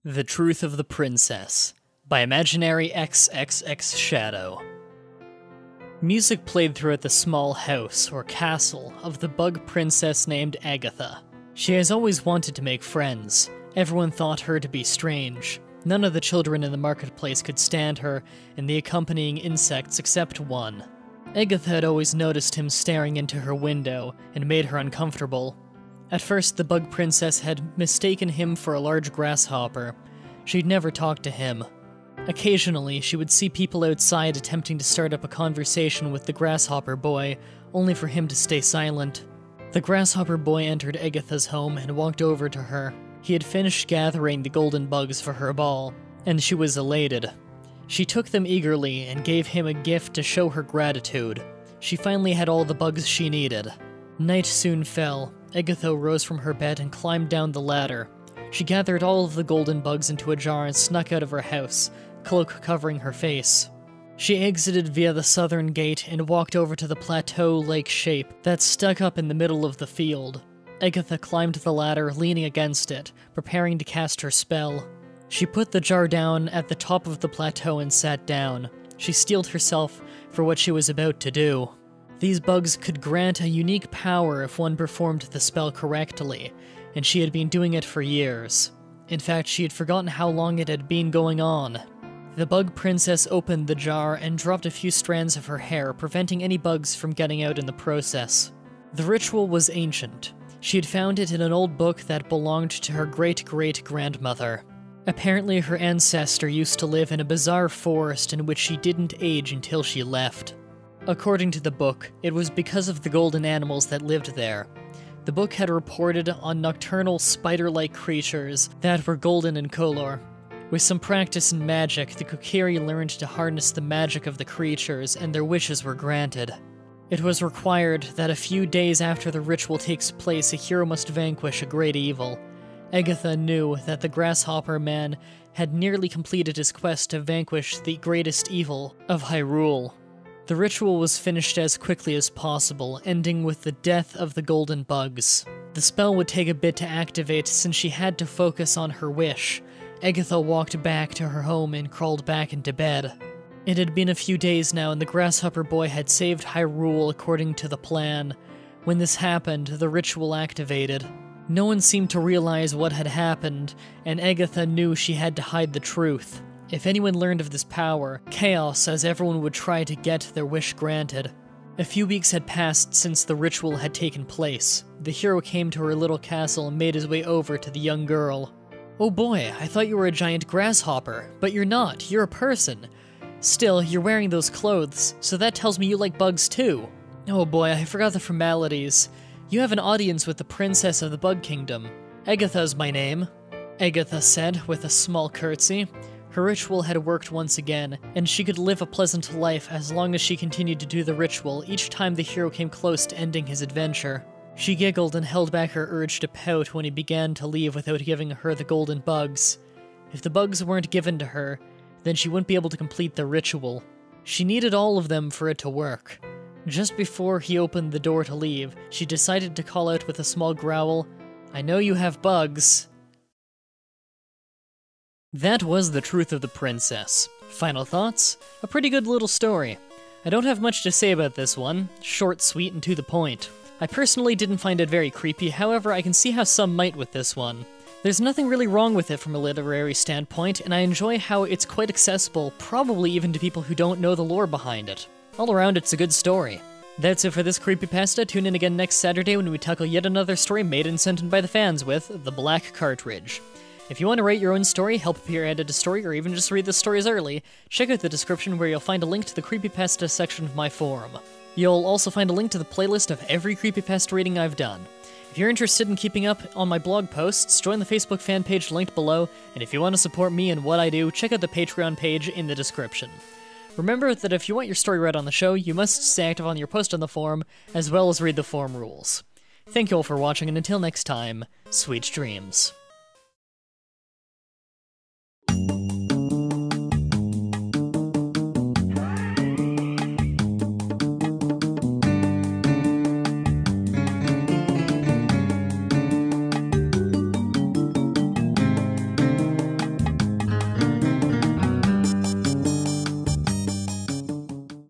The Truth of the Princess by Imaginary XXX Shadow. Music played throughout the small house, or castle, of the bug princess named Agatha. She has always wanted to make friends. Everyone thought her to be strange. None of the children in the marketplace could stand her and the accompanying insects except one. Agatha had always noticed him staring into her window and made her uncomfortable. At first, the bug princess had mistaken him for a large grasshopper. She'd never talked to him. Occasionally, she would see people outside attempting to start up a conversation with the grasshopper boy, only for him to stay silent. The grasshopper boy entered Agatha's home and walked over to her. He had finished gathering the golden bugs for her ball, and she was elated. She took them eagerly and gave him a gift to show her gratitude. She finally had all the bugs she needed. Night soon fell. Agatha rose from her bed and climbed down the ladder. She gathered all of the golden bugs into a jar and snuck out of her house, cloak covering her face. She exited via the southern gate and walked over to the plateau-like shape that stuck up in the middle of the field. Agatha climbed the ladder, leaning against it, preparing to cast her spell. She put the jar down at the top of the plateau and sat down. She steeled herself for what she was about to do. These bugs could grant a unique power if one performed the spell correctly, and she had been doing it for years. In fact, she had forgotten how long it had been going on. The bug princess opened the jar and dropped a few strands of her hair, preventing any bugs from getting out in the process. The ritual was ancient. She had found it in an old book that belonged to her great-great-grandmother. Apparently, her ancestor used to live in a bizarre forest in which she didn't age until she left. According to the book, it was because of the golden animals that lived there. The book had reported on nocturnal spider-like creatures that were golden in color. With some practice in magic, the Kokiri learned to harness the magic of the creatures, and their wishes were granted. It was required that a few days after the ritual takes place, a hero must vanquish a great evil. Agatha knew that the grasshopper man had nearly completed his quest to vanquish the greatest evil of Hyrule. The ritual was finished as quickly as possible, ending with the death of the golden bugs. The spell would take a bit to activate since she had to focus on her wish. Agatha walked back to her home and crawled back into bed. It had been a few days now and the grasshopper boy had saved Hyrule according to the plan. When this happened, the ritual activated. No one seemed to realize what had happened, and Agatha knew she had to hide the truth. If anyone learned of this power, chaos as everyone would try to get their wish granted. A few weeks had passed since the ritual had taken place. The hero came to her little castle and made his way over to the young girl. "Oh boy, I thought you were a giant grasshopper, but you're not, you're a person. Still, you're wearing those clothes, so that tells me you like bugs too. Oh boy, I forgot the formalities. You have an audience with the princess of the Bug Kingdom. Agatha's my name," Agatha said with a small curtsy. Her ritual had worked once again, and she could live a pleasant life as long as she continued to do the ritual each time the hero came close to ending his adventure. She giggled and held back her urge to pout when he began to leave without giving her the golden bugs. If the bugs weren't given to her, then she wouldn't be able to complete the ritual. She needed all of them for it to work. Just before he opened the door to leave, she decided to call out with a small growl, "I know you have bugs." That was The Truth of the Princess. Final thoughts? A pretty good little story. I don't have much to say about this one. Short, sweet, and to the point. I personally didn't find it very creepy, however, I can see how some might with this one. There's nothing really wrong with it from a literary standpoint, and I enjoy how it's quite accessible, probably even to people who don't know the lore behind it. All around, it's a good story. That's it for this creepypasta. Tune in again next Saturday when we tackle yet another story made and sent in by the fans with The Black Cartridge. If you want to write your own story, help appear edit a story, or even just read the stories early, check out the description where you'll find a link to the Creepypasta section of my forum. You'll also find a link to the playlist of every creepypasta reading I've done. If you're interested in keeping up on my blog posts, join the Facebook fan page linked below, and if you want to support me and what I do, check out the Patreon page in the description. Remember that if you want your story read on the show, you must stay active on your post on the forum, as well as read the forum rules. Thank you all for watching, and until next time, sweet dreams.